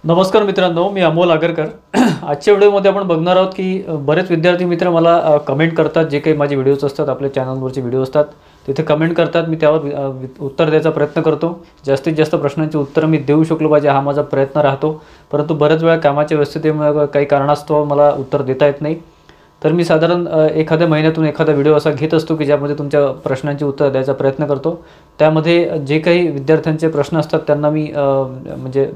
नमस्कार मित्रांनो, मी अमोल आगरकर. आजच्या व्हिडिओमध्ये आपण बघणार आहोत की बरेच विद्यार्थी मित्र मला कमेंट करतात. जे काही माझे व्हिडिओज असतात, आपल्या चॅनलवरचे व्हिडिओ असतात, तिथे कमेंट करतात. मी त्यावर उत्तर द्यायचा प्रयत्न करतो. जास्तीत जास्त प्रश्नांची उत्तरं मी देऊ शकलो पाहिजे हा माझा प्रयत्न राहतो. परंतु बऱ्याच वेळा कामाच्या व्यस्ततेमुळे काही कारणास्तव मला उत्तर देता येत नाही. तर मी साधारण एखाद्या महिन्यातून एखादा व्हिडिओ असा घेत असतो की ज्यामध्ये तुमच्या प्रश्नांची उत्तर द्यायचा प्रयत्न करतो. त्यामध्ये जे काही विद्यार्थ्यांचे प्रश्न असतात त्यांना मी म्हणजे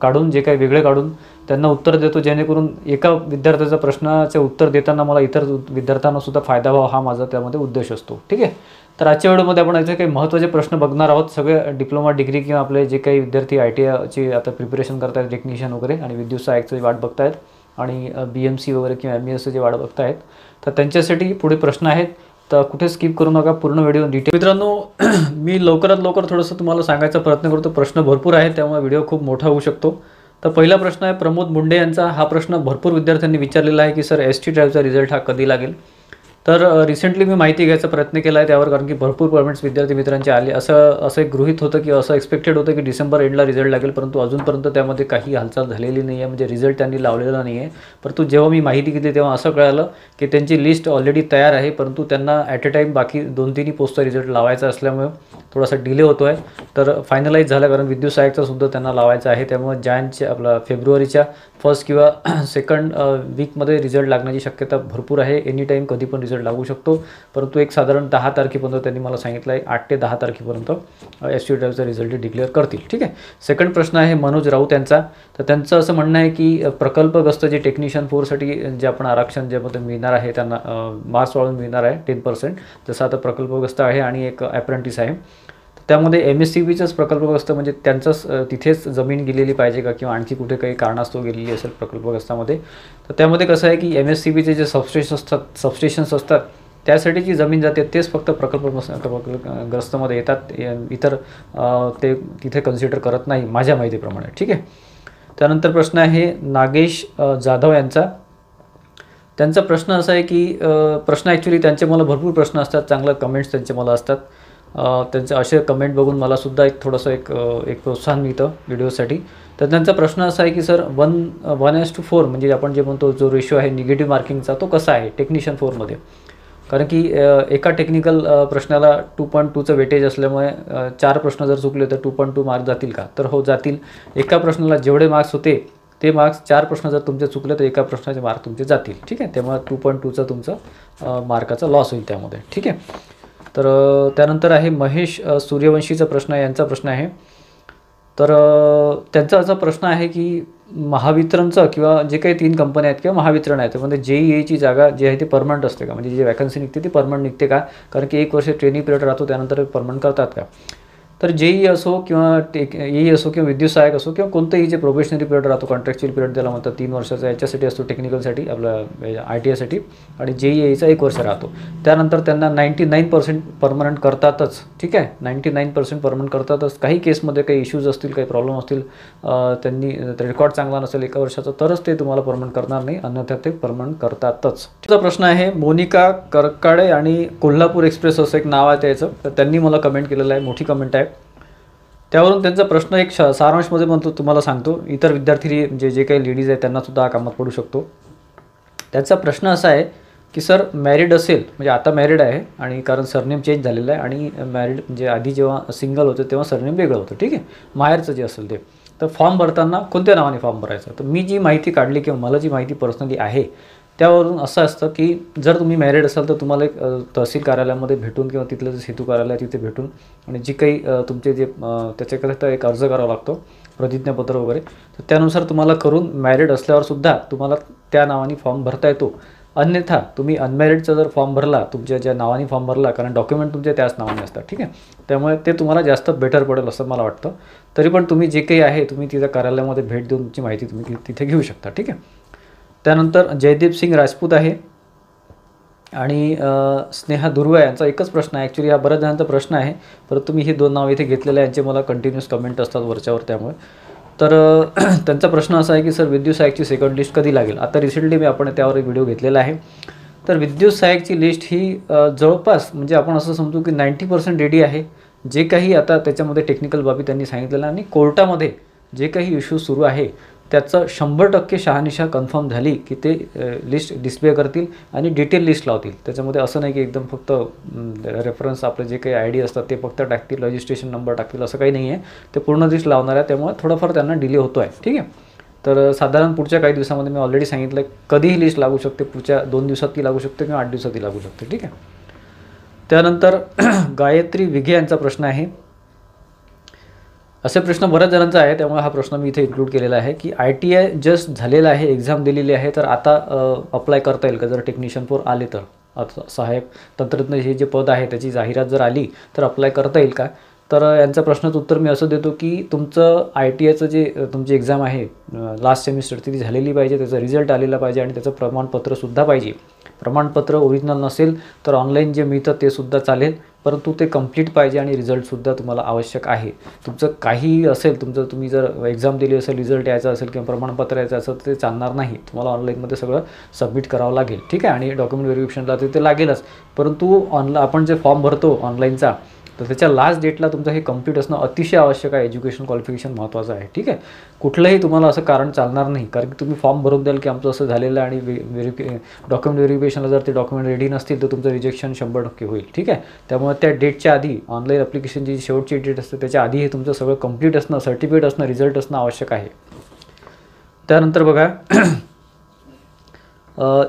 काढून, जे काही वेगळे काढून त्यांना उत्तर देतो, जेणेकरून एका विद्यार्थ्याचा प्रश्नाचे उत्तर देताना मला इतर विद्यार्थ्यांनासुद्धा फायदा व्हावा हा माझा त्यामध्ये उद्देश असतो. ठीक आहे. तर आजच्या व्हिडिओमध्ये आपण याचे काही महत्त्वाचे प्रश्न बघणार आहोत. सगळे डिप्लोमा डिग्री किंवा आपले जे काही विद्यार्थी ITIची आता प्रिपरेशन करत आहेत, टेक्निशियन वगैरे, आणि विद्युत सहाय्यकची वाट बघतायत, आणि BMC वगैरे किंवा MESची वाट बघतायत, तर त्यांच्यासाठी पुढे प्रश्न आहेत. तर कुठे स्किप करू नका, पूर्ण व्हिडिओ डिटेल. मित्रांनो, मी लवकरात लवकर थोडंसं तुम्हाला सांगायचा प्रयत्न करतो. प्रश्न भरपूर आहेत, त्यामुळे व्हिडिओ खूप मोठा होऊ शकतो. तर पहिला प्रश्न आहे प्रमोद मुंडे यांचा. हा प्रश्न भरपूर विद्यार्थ्यांनी विचारलेला आहे की सर ST ड्राईव्हचा रिझल्ट हा कधी लागेल. तर रिसेंटली मी माहिती घ्यायचा प्रयत्न केला आहे त्यावर, कारण की भरपूर कमेंट्स विद्यार्थी मित्रांचे आले. असं एक गृहीत होतं की असं एक्सपेक्टेड होतं की डिसेंबर एंडला रिझल्ट लागेल, परंतु अजूनपर्यंत त्यामध्ये काही हालचाल झालेली नाही आहे, म्हणजे रिझल्ट त्यांनी लावलेला नाही आहे. परंतु जेव्हा मी माहिती घेतली तेव्हा असं कळालं की त्यांची लिस्ट ऑलरेडी तयार आहे, परंतु त्यांना ॲट अ टाईम बाकी 2-3 पोस्टचा रिझल्ट लावायचा असल्यामुळे थोडासा डिले होतो आहे. तर फायनलाईज झालं, कारण विद्युत सहाय्यकचासुद्धा त्यांना लावायचा आहे. त्यामुळे आपला फेब्रुवारीच्या फर्स्ट किंवा सेकंड वीकमध्ये रिझल्ट लागण्याची शक्यता भरपूर आहे. एनी टाईम कधी पण रिझल्ट लागू शकतो. परंतु एक साधारण 10 तारखेपर्यंत त्यांनी मला सांगितलं आहे, 8 ते 10 तारखेपर्यंत ST ड्राईव्हचा रिझल्ट डिक्लेअर करतील. ठीक आहे. सेकंड प्रश्न आहे मनोज राऊत यांचा. तर त्यांचं असं म्हणणं आहे की प्रकल्पग्रस्त जे टेक्निशियन फोरसाठी जे आपण आरक्षण ज्यामध्ये मिळणार आहे, त्यांना मार्क्स वाढून मिळणार आहे 10%. जसं आता प्रकल्पग्रस्त आहे आणि एक ॲप्रेंटिस आहे. त्यामध्ये MSCBचंच प्रकल्पग्रस्त, म्हणजे त्यांचंच तिथेच जमीन गेलेली पाहिजे का, किंवा आणखी कुठे काही कारणास्तव गेलेली असेल प्रकल्पग्रस्तामध्ये. तर त्यामध्ये कसं आहे की MSCBचे जे सबस्टेशन्स असतात त्यासाठी जी जमीन जाते तेच फक्त प्रकल्पग्रस्तमध्ये येतात. इतर ते तिथे कन्सिडर करत नाही माझ्या माहितीप्रमाणे. ठीक आहे. त्यानंतर प्रश्न आहे नागेश जाधव यांचा. त्यांचा प्रश्न असा आहे की प्रश्न ॲक्च्युली त्यांचे मला भरपूर प्रश्न असतात, चांगलं कमेंट्स त्यांचे मला असतात. त्यांचे असे कमेंट बघून मला सुद्धा एक थोडंसं एक प्रोत्साहन मिळतं व्हिडिओसाठी. तर त्यांचा प्रश्न असा आहे की सर 1:4 म्हणजे आपण जे म्हणतो जो रेशो आहे निगेटिव्ह मार्किंगचा, तो कसा आहे टेक्निशियन 4मध्ये. कारण की एका टेक्निकल प्रश्नाला 2.2चं वेटेज असल्यामुळे 4 प्रश्न जर चुकले तर 2.2 मार्क जातील का, तर हो जातील. एका प्रश्नाला जेवढे मार्क्स होते ते मार्क्स 4 प्रश्न जर तुमचे चुकले तर एका प्रश्नाचे मार्क तुमचे जातील. ठीक आहे. त्यामुळे 2.2चा तुमचा मार्काचा लॉस होईल त्यामध्ये. ठीक आहे. तर त्यानंतर आहे महेश सूर्यवंशीचा प्रश्न आहे, यांचा प्रश्न आहे. तर त्यांचा असा प्रश्न आहे की महावितरणचं किंवा जे काही 3 कंपन्या आहेत किंवा महावितरण आहे, त्यामध्ये JEEची जागा जी आहे ती परमनंट असते का, म्हणजे जी वॅकन्सी निघते ती परमनंट निघते का, कारण की 1 वर्ष ट्रेनिंग पिरियड राहतो त्यानंतर परमनंट करतात का. तर JEE असो किंवा EE असो किंवा विद्युत सहाय्यक असो किंवा कोणतंही जे प्रोबेशनरी पिरियड राहतो, कॉन्ट्रॅक्च्युअल पिरियड त्याला म्हणतात 3 वर्षाचा, याच्यासाठी असतो टेक्निकलसाठी आपलं ITIसाठी, आणि JEEचा 1 वर्ष राहतो. त्यानंतर त्यांना 99% परमनंट करतातच. ठीक आहे. 99% परमनंट करतातच. काही केसमध्ये काही इश्यूज असतील, काही प्रॉब्लेम असतील, त्यांनी रेकॉर्ड चांगला नसेल 1 वर्षाचा, तरच ते तुम्हाला परमनंट करणार नाही, अन्यथा ते परमनंट करतातच. तुझा प्रश्न आहे मोनिका करकाडे आणि कोल्हापूर एक्सप्रेस असं एक नाव आहे त्याचं. तर त्यांनी मला कमेंट केलेलं आहे, मोठी कमेंट आहे. त्यावरून त्यांचा प्रश्न एक सारांशमध्ये म्हणतो तुम्हाला सांगतो. इतर विद्यार्थी जे काही लेडीज आहेत त्यांनासुद्धा हा कामात पडू शकतो. त्याचा प्रश्न असा आहे की सर मॅरिड असेल, म्हणजे आता मॅरिड आहे, आणि कारण सरनेम चेंज झालेलं आहे, आणि मॅरिड म्हणजे आधी जेव्हा सिंगल होतं तेव्हा सरनेम वेगळं होतं. ठीक आहे. माहेरचं जे असेल ते, तर फॉर्म भरताना कोणत्या नावाने फॉर्म भरायचा. तर मी जी माहिती काढली किंवा मला जी माहिती पर्सनली आहे त्यावरून असं असतं की जर तुम्ही मॅरिड असाल तर तुम्हाला एक तहसील कार्यालयामध्ये भेटून किंवा तिथलं जे सेतू कार्यालय तिथे भेटून, आणि जी काही तुमचे जे त्याच्याकरता एक अर्ज करावा लागतो, प्रतिज्ञापत्र वगैरे, तर त्यानुसार तुम्हाला करून मॅरिड असल्यावरसुद्धा तुम्हाला त्या नावाने फॉर्म भरता येतो. अन्यथा तुम्ही अनमॅरिडचा जर फॉर्म भरला, तुमच्या ज्या नावाने फॉर्म भरला, कारण डॉक्युमेंट तुमचे त्याच नावाने असतात. ठीक आहे. त्यामुळे ते तुम्हाला जास्त बेटर पडेल असं मला वाटतं. तरी पण तुम्ही जे काही आहे तुम्ही तिथं कार्यालयामध्ये भेट देऊन तुमची माहिती तुम्ही तिथे घेऊ शकता. ठीक आहे. त्यानंतर जयदीप सिंग राजपूत आहे आणि स्नेहा दुर्वा यांचा एकच प्रश्न आहे. ॲक्च्युली हा बऱ्याच जणांचा प्रश्न आहे, परंतु मी हे 2 नाव इथे घेतलेले आहे, यांचे मला कंटिन्यूस कमेंट असतात वरच्यावर, त्यामुळे. तर त्यांचा प्रश्न असा आहे की सर विद्युत सहाय्यकची सेकंड लिस्ट कधी लागेल. आता रिसेंटली आपण त्यावर एक व्हिडिओ घेतलेला आहे. तर विद्युत सहाय्यकची लिस्ट ही जवळपास म्हणजे आपण असं समजू की 90% रेडी आहे. जे काही आता त्याच्यामध्ये टेक्निकल बाबी त्यांनी सांगितलेलं, आणि कोर्टामध्ये जे काही इश्यू सुरू आहे त्याचं 100% शहानिशा कन्फर्म झाली की ते लिस्ट डिस्प्ले करतील आणि डिटेल लिस्ट लावतील. त्याच्यामध्ये असं नाही की एकदम फक्त रेफरन्स आपले जे काही ID असतात ते फक्त टाकतील, रजिस्ट्रेशन नंबर टाकतील, असं काही नाही आहे. ते पूर्ण लिस्ट लावणार आहे, त्यामुळे थोडंफार त्यांना डिले होतो आहे. ठीक आहे. तर साधारण पुढच्या काही दिवसामध्ये मी ऑलरेडी सांगितलं कधीही लिस्ट लागू शकते, पुढच्या 2 दिवसात ती लागू शकते किंवा 8 दिवसात ती लागू शकते. ठीक आहे. त्यानंतर गायत्री विघे यांचा प्रश्न आहे. असे प्रश्न बऱ्याच जणांचा आहे, त्यामुळे हा प्रश्न मी इथे इन्क्लूड केलेला आहे की ITI जस्ट झालेला आहे, एक्झाम दिलेली आहे, तर आता अप्लाय करता येईल का जर टेक्निशियन 4 आले तर? सहाय्यक तंत्रज्ञ हे जे पद आहे त्याची जाहिरात जर आली तर अप्लाय करता येईल का? तर यांचा प्रश्नाचं उत्तर मी असं देतो की तुमचं ITIचं जे तुमची एक्झाम आहे लास्ट सेमिस्टर ती झालेली पाहिजे, त्याचा रिझल्ट आलेला पाहिजे आणि त्याचं प्रमाणपत्रसुद्धा पाहिजे. प्रमाणपत्र ओरिजिनल नसेल तर ऑनलाईन जे मिळतं ते सुद्धा चालेल, परंतु ते कंप्लीट पाहिजे आणि रिझल्टसुद्धा तुम्हाला आवश्यक आहे. तुमचं काहीही असेल, तुम्ही जर एक्झाम दिली असेल, रिझल्ट यायचा असेल किंवा प्रमाणपत्र यायचं असेल ते चालणार नाही. तुम्हाला ऑनलाईनमध्ये सगळं सबमिट करावं लागेल. ठीक आहे. आणि डॉक्युमेंट व्हेरिफिकेशनला ते लागेलच, परंतु आपण जे फॉर्म भरतो ऑनलाईनचा तर त्याच्या लास्ट डेटला तुमचं हे कंप्लीट असणं अतिशय आवश्यक आहे. एज्युकेशन क्वालिफिकेशन महत्त्वाचं आहे. ठीक आहे. कुठलंही तुम्हाला असं कारण चालणार नाही, कारण की तुम्ही फॉर्म भरून द्याल की आमचं असं झालेलं आहे आणि डॉक्युमेंट व्हेरिफिकेशनला जर ते डॉक्युमेंट रेडी नसतील तर तुमचं रिजेक्शन 100% होईल. ठीक आहे. त्यामुळे त्या डेटच्या आधी ऑनलाईन ॲप्लिकेशनची जी शेवटची डेट असते त्याच्या आधी हे तुमचं सगळं कंप्लीट असणं, सर्टिफिकेट असणं, रिझल्ट असणं आवश्यक आहे. त्यानंतर बघा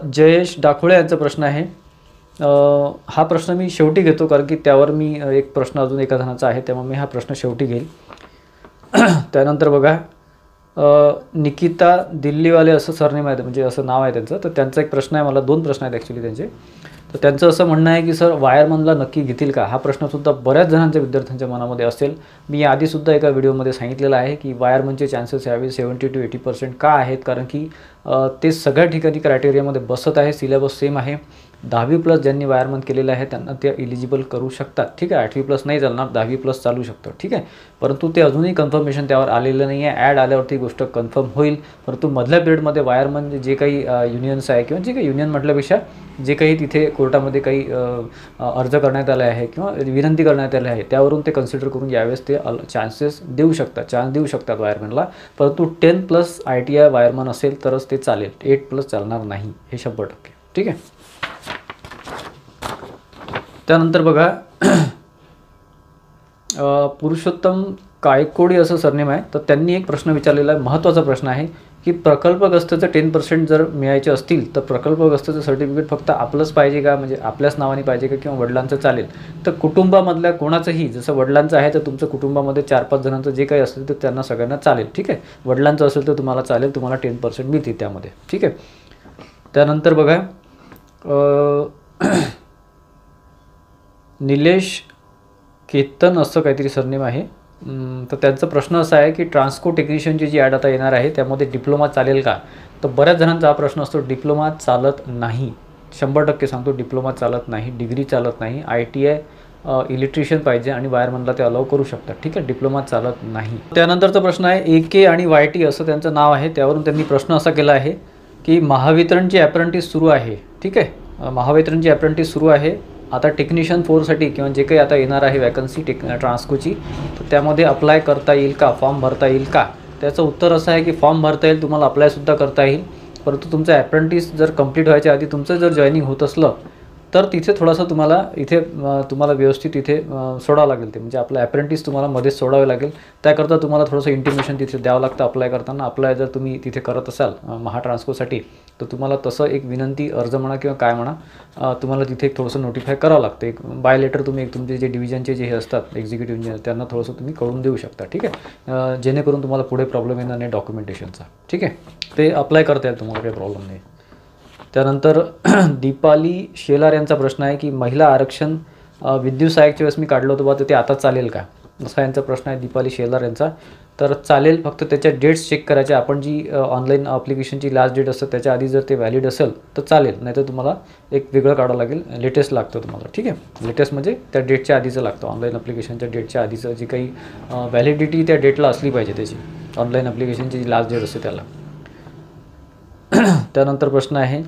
जयेश डाखोळे यांचा प्रश्न आहे. हा प्रश्न मी शेवटी घेतो, कारण की त्यावर मी एक प्रश्न अजून एका जणाचा आहे, त्यामुळे मी हा प्रश्न शेवटी घेईल. त्यानंतर बघा निकिता दिल्लीवाले असं सरनेम आहे, म्हणजे असं नाव आहे त्यांचं. तर त्यांचा एक प्रश्न आहे, मला 2 प्रश्न आहेत ॲक्च्युली त्यांचे. तर त्यांचं असं म्हणणं आहे की सर वायरमनला नक्की घेतील का? हा प्रश्नसुद्धा बऱ्याच जणांच्या विद्यार्थ्यांच्या मनामध्ये असेल. मी आधीसुद्धा एका व्हिडिओमध्ये सांगितलेलं आहे की वायरमनचे चान्सेस यावेळी 70 to 80% का आहेत, कारण की ते सगळ्या ठिकाणी क्रायटेरियामध्ये बसत आहे, सिलेबस सेम आहे. 10वी+ ज्यांनी वायरमन केलेलं आहे त्यांना ते इलिजिबल करू शकतात. ठीक आहे. 8वी+ नाही चालणार, 10वी+ चालू शकतं. ठीक आहे. परंतु ते अजूनही कन्फर्मेशन त्यावर आलेलं नाही आहे. ॲड आल्यावरती गोष्ट कन्फर्म होईल. परंतु मधल्या पिरियडमध्ये वायरमन जे काही युनियन्स आहे किंवा जे काही युनियन म्हटल्यापेक्षा जे काही तिथे कोर्टामध्ये काही अर्ज करण्यात आले आहे किंवा विनंती करण्यात आली आहे त्यावरून ते कन्सिडर करून यावेळेस ते चान्स देऊ शकतात वायरमनला. परंतु 10+ ITI वायरमन असेल तरच ते चालेल, 8+ चालणार नाही, हे 100%. ठीक आहे. त्यानंतर बघा पुरुषोत्तम कायकोडी असं सरनेम आहे. तर त्यांनी एक प्रश्न विचारलेला आहे, महत्त्वाचा प्रश्न आहे की प्रकल्पग्रस्ताचं 10% जर मिळायचे असतील तर प्रकल्पग्रस्ताचं सर्टिफिकेट फक्त आपलंच पाहिजे का, म्हणजे आपल्याच नावाने पाहिजे का किंवा वडिलांचं चालेल? तर कुटुंबामधल्या कोणाचंही, जसं वडिलांचं आहे तर तुमचं कुटुंबामध्ये 4-5 जणांचं जे काही असेल तर त्यांना सगळ्यांना चालेल. ठीक आहे. वडिलांचं असेल तर तुम्हाला चालेल, तुम्हाला 10% मिळतील त्यामध्ये. ठीक आहे. त्यानंतर बघा निलेश केतन असं काहीतरी सरनेम आहे. तर त्यांचा प्रश्न असा आहे की ट्रान्सको टेक्निशियनची जी ॲड आता येणार आहे त्यामध्ये डिप्लोमा चालेल का? तर बऱ्याच जणांचा हा प्रश्न असतो. डिप्लोमा चालत नाही, 100% सांगतो, डिप्लोमा चालत नाही, डिग्री चालत नाही. ITI इलेक्ट्रिशियन पाहिजे आणि वायरमनला ते अलाउ करू शकतात. ठीक आहे. डिप्लोमा चालत नाही. त्यानंतरचा प्रश्न आहे AK आणि YT असं त्यांचं नाव आहे. त्यावरून त्यांनी प्रश्न असा केला आहे की महावितरणची ॲप्रेंटिस सुरू आहे. ठीक आहे. महावितरणची ॲप्रेंटिस सुरू आहे. आता टेक्निशियन 4साठी किंवा जे काही आता येणार आहे वॅकन्सी ट्रान्सकोची, तर त्यामध्ये अप्लाय करता येईल का, फॉर्म भरता येईल का? त्याचं उत्तर असं आहे की फॉर्म भरता येईल, तुम्हाला अप्लायसुद्धा करता येईल. परंतु तुमचं ॲप्रेंटिस जर कंप्लीट व्हायच्या आधी तुमचं जर जॉईनिंग होत असलं तर तिथे थोडासा तुम्हाला व्यवस्थित इथे सोडावं लागेल. ते म्हणजे आपलं ॲप्रेंटिस तुम्हाला मध्येच सोडावे लागेल. त्याकरता तुम्हाला थोडंसं इंटिमेशन तिथे द्यावं लागतं अप्लाय करताना. अप्लाय जर तुम्ही तिथे करत असाल महाट्रान्सकोसाठी तर तुम्हाला तसं एक विनंती अर्ज म्हणा किंवा काय म्हणा, तुम्हाला तिथे एक थोडंसं नोटिफाय करावं लागतं. एक बाय लेटर तुम्ही तुमचे जे डिव्हिजनचे जे हे असतात एक्झिक्युटिव्ह इंजिनियर त्यांना थोडंसं तुम्ही कळून देऊ शकता. ठीक आहे. जेणेकरून तुम्हाला पुढे प्रॉब्लेम येणार नाही डॉक्युमेंटेशनचा. ठीक आहे. ते अप्लाय करता येईल, तुम्हाला काही प्रॉब्लेम नाही. त्यानंतर दीपाली शेलार यांचा प्रश्न आहे की महिला आरक्षण विद्युत सहाय्यकच्या वेळेस मी काढलं होतं बा, तर ते आता चालेल का, असा यांचा प्रश्न आहे दीपाली शेलार यांचा. तर चालेल, फक्त त्याच्या डेट्स चेक करायच्या. आपण जी ऑनलाईन ॲप्लिकेशनची लास्ट डेट असते त्याच्या आधी जर ते व्हॅलिड असेल तर चालेल, नाही तर तुम्हाला एक वेगळं काढावं लागेल. लेटेस्ट लागतं तुम्हाला. ठीक आहे. लेटेस्ट म्हणजे त्या डेटच्या आधीचं लागतं, ऑनलाईन ॲप्लिकेशनच्या डेटच्या आधीचं जी काही व्हॅलिडिटी त्या डेटला असली पाहिजे त्याची, ऑनलाईन ॲप्लिकेशनची जी लास्ट डेट असते त्याला. त्यानंतर प्रश्न आहे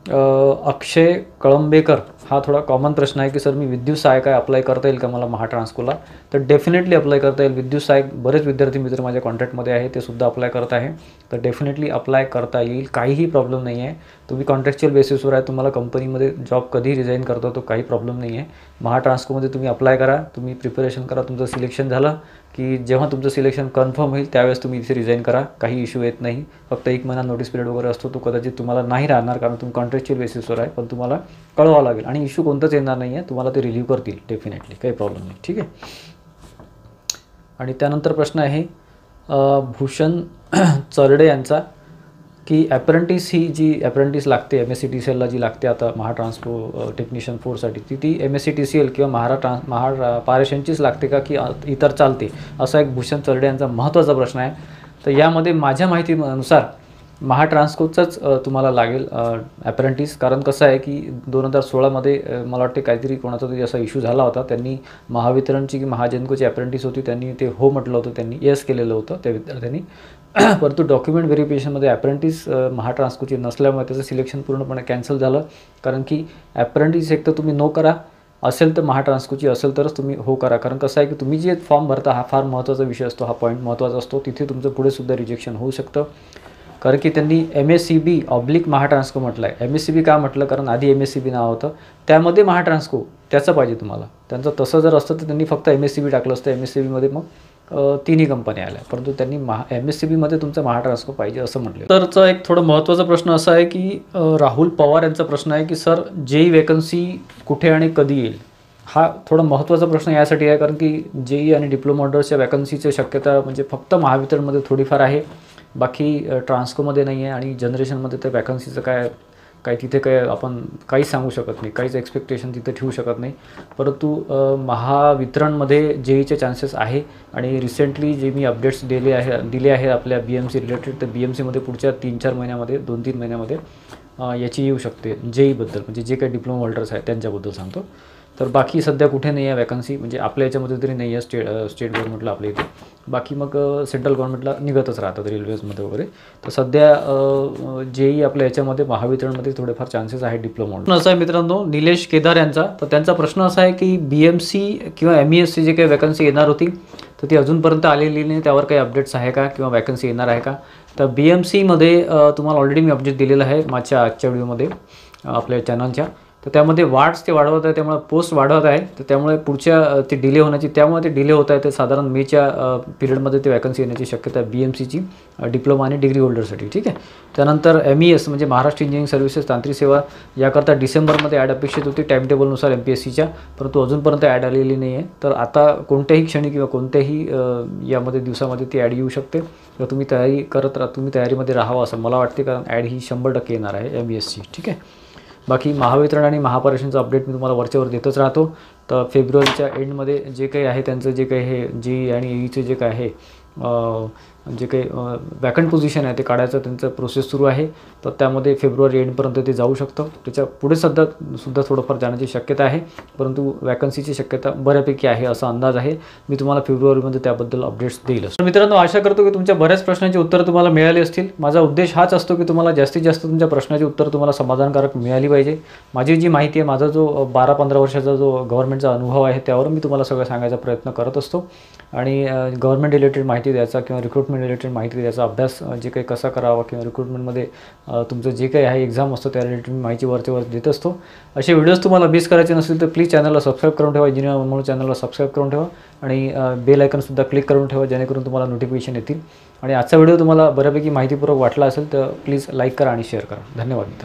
अक्षय कळंबेकर हा थोडा कॉमन प्रश्न आहे की सर मी विद्युत सहाय्यक आहे, अप्लाय करता येईल का मला महाट्रान्सकोला? तर डेफिनेटली अप्लाय करता येईल. विद्युत सहाय्यक बरेच विद्यार्थी मित्र माझ्या कॉन्टॅक्टमध्ये आहे, ते सुद्धा अप्लाय करत आहे. तर डेफिनेटली अप्लाय करता येईल, काहीही प्रॉब्लेम नाही आहे. तुम्ही कॉन्ट्रॅक्च्युअल बेसिसवर आहे, तुम्हाला कंपनीमध्ये जॉब कधी रिझाईन करता तो काही प्रॉब्लेम नाही आहे. महाट्रान्सकोमध्ये तुम्ही अप्लाय करा, तुम्ही प्रिपरेशन करा, तुमचं सिलेक्शन झालं की जेव्हा तुमचं सिलेक्शन कन्फर्म होईल त्यावेळेस तुम्ही इथे रिझाईन करा, काही इश्यू येत नाही. फक्त 1 महिना नोटीस पिरियड वगैरे असतो, तो कदाचित तुम्हाला नाही राहणार कारण तुम्ही कॉन्ट्रॅक्च्युअल बेसिसवर आहे, पण तुम्हाला कळवावं लागेल आणि इश्यू कोणताच येणार नाही आहे, तुम्हाला ते रिलीव्ह करतील डेफिनेटली, काही प्रॉब्लेम नाही. ठीक आहे. आणि त्यानंतर प्रश्न आहे भूषण चरडे यांचा की अप्रेंटिस ही जी अप्रेंटिस लागते MSc-TCLला जी लागते आता महाट्रान्सको टेक्निशियन 4साठी ती MSc-TCL किंवा पारेषणचीच लागते का की इतर चालते, असा एक भूषण चरडे यांचा महत्त्वाचा प्रश्न आहे. तर यामध्ये माझ्या माहितीनुसार महाट्रान्सकोचाच तुम्हाला लागेल अप्रेंटिस. कारण कसं आहे की 2016मध्ये मला वाटते काहीतरी कोणाचा तरी असा इश्यू झाला होता, त्यांनी महावितरणची की महाजनकोची अप्रेंटिस होती, त्यांनी ते हो म्हटलं होतं, त्यांनी येस केलेलं होतं त्या विद्यार्थ्यांनी. परंतु डॉक्युमेंट व्हेरिफिकेशनमध्ये अप्रेंटिस महाट्रान्सकोची नसल्यामुळे त्याचं सिलेक्शन पूर्णपणे कॅन्सल झालं. कारण की अप्रेंटिस एक तर तुम्ही नो करा, असेल तर महाट्रान्सकोची असेल तरच तुम्ही हो करा. कारण कसं आहे की तुम्ही जे फॉर्म भरता हा फार महत्त्वाचा विषय असतो, हा पॉईंट महत्त्वाचा असतो, तिथे तुमचं पुढे सुद्धा रिजेक्शन होऊ शकतं. कारण की त्यांनी MSCB/ महाट्रान्सको म्हटलं आहे. MSCB का म्हटलं? कारण आधी MSCB नाव होतं, त्यामध्ये महाट्रान्सको त्याचं पाहिजे तुम्हाला. त्यांचं तसं जर असतं तर त्यांनी फक्त MSCB टाकलं असतं. MSCBमध्ये मग 3ही कंपन्या आल्या, परंतु त्यांनी MSCBमध्ये तुमचं महाट्रान्सको पाहिजे असं म्हटलं. तरचा एक थोडं महत्त्वाचा प्रश्न असा आहे की राहुल पवार यांचा प्रश्न आहे की सर JEE वॅकन्सी कुठे आणि कधी येईल? हा थोडा महत्त्वाचा प्रश्न यासाठी आहे कारण की JEE आणि डिप्लोमा होल्डर्सच्या वॅकन्सीची शक्यता म्हणजे फक्त महावितरणमध्ये थोडीफार आहे, बाकी ट्रान्सकोमध्ये नाही आहे. आणि जनरेशनमध्ये तर वॅकन्सीचं काय तिथे काय आपण काहीच सांगू शकत नाही, काहीच एक्सपेक्टेशन तिथे ठेवू शकत नाही. परंतु महावितरणमध्ये JEEचे चान्सेस आहे. आणि रिसेंटली जे मी अपडेट्स दिले आहे आपल्या BMC रिलेटेड, तर BMCमध्ये पुढच्या 3-4 महिन्यामध्ये 2-3 महिन्यामध्ये याची येऊ शकते JEEबद्दल, म्हणजे जे काही डिप्लोमा होल्डर्स आहेत त्यांच्याबद्दल सांगतो. तर बाकी सध्या कुठे नाही आहे वॅकन्सी, म्हणजे आपल्या याच्यामध्ये तरी नाही आहे स्टेट गव्हर्नमेंटला आपल्या इथे. बाकी मग सेंट्रल गव्हर्नमेंटला निघतच राहतात रेल्वेजमध्ये वगैरे. तर सध्या JEE आपल्या याच्यामध्ये महावितरणमध्ये थोडेफार चान्सेस आहे डिप्लोमा. असं आहे मित्रांनो निलेश केदार यांचा, तर त्यांचा प्रश्न असा आहे की BMC किंवा MESC जे काही वॅकन्सी येणार होती तर ती अजूनपर्यंत आलेली नाही, त्यावर काही अपडेट्स आहे का किंवा वॅकन्सी येणार आहे का? तर BMCमध्ये तुम्हाला ऑलरेडी मी अपडेट दिलेलं आहे माझ्या आजच्या व्हिडिओमध्ये आपल्या चॅनलच्या. तर त्यामध्ये ते वाढवत आहे, त्यामुळे पोस्ट वाढवत आहे, तर त्यामुळे पुढच्या ते डिले होण्याची, त्यामुळे ते डिले होत आहे. ते साधारण मेच्या पिरियडमध्ये ते वॅकन्सी येण्याची शक्यता आहे BMCची डिप्लोमा आणि डिग्री होल्डरसाठी. ठीक आहे. त्यानंतर MES म्हणजे महाराष्ट्र इंजिनिअरिंग सर्व्हिसेस तांत्रिक सेवा, याकरता डिसेंबरमध्ये ॲड अपेक्षित होती टाईमटेबलनुसार MPSCच्या, परंतु अजूनपर्यंत ॲड आलेली नाही आहे. तर आता कोणत्याही क्षणी किंवा कोणत्याही यामध्ये दिवसामध्ये ती ॲड येऊ शकते. तर तुम्ही तयारीमध्ये राहावं असं मला वाटते, कारण ॲड ही 100% येणार आहे MESची. ठीक आहे. बाकी महावितरण आणि महापारेषणचं अपडेट मी तुम्हाला वरच्यावर देतच राहतो. तर फेब्रुवारीच्या एंडमध्ये जे काही आहे त्यांचं जे काही हे JEE आणि EEचं जे काही आहे जे काही वॅकंट पोझिशन आहे ते काढायचं त्यांचं प्रोसेस सुरू आहे. तर त्यामध्ये फेब्रुवारी एंडपर्यंत ते जाऊ शकतं. त्याच्या पुढे सुद्धा थोडंफार जाण्याची शक्यता आहे, परंतु वॅकन्सीची शक्यता बऱ्यापैकी आहे असा अंदाज आहे. मी तुम्हाला फेब्रुवारीमध्ये त्याबद्दल अपडेट्स देईलच. तर मित्रांनो आशा करतो की तुमच्या बऱ्याच प्रश्नांची उत्तरं तुम्हाला मिळाली असतील. माझा उद्देश हाच असतो की तुम्हाला जास्तीत जास्त तुमच्या प्रश्नाची उत्तरं तुम्हाला समाधानकारक मिळाली पाहिजे. माझी जी माहिती आहे, माझा जो 12-15 वर्षाचा जो गव्हर्नमेंटचा अनुभव आहे त्यावर मी तुम्हाला सगळं सांगायचा प्रयत्न करत असतो. आणि गव्हर्नमेंट रिलेटेड माहिती द्यायचा किंवा रिक्रुटमेंट रिलेटेड माहिती द्यायचा, अभ्यास जे काही कसा करावा किंवा रिक्रुटमेंटमध्ये तुमचं जे काही आहे एक्झाम असतो त्या रिलेटेड माहिती वरच्यावर देत असतो. असे व्हिडिओज तुम्हाला मिस करायचे नसतील तर प्लीज चॅनलला सबस्क्राईब करून ठेवा. इंजिनिअर म्हणून चॅनलला सबस्क्राईब करून ठेवा आणि बेल आयकनसुद्धा क्लिक करून ठेवा, जेणेकरून तुम्हाला नोटिफिकेशन येतील. आणि आजचा व्हिडिओ तुम्हाला बऱ्यापैकी माहितीपूर्वक वाटला असेल तर प्लीज लाईक करा आणि शेअर करा. धन्यवाद.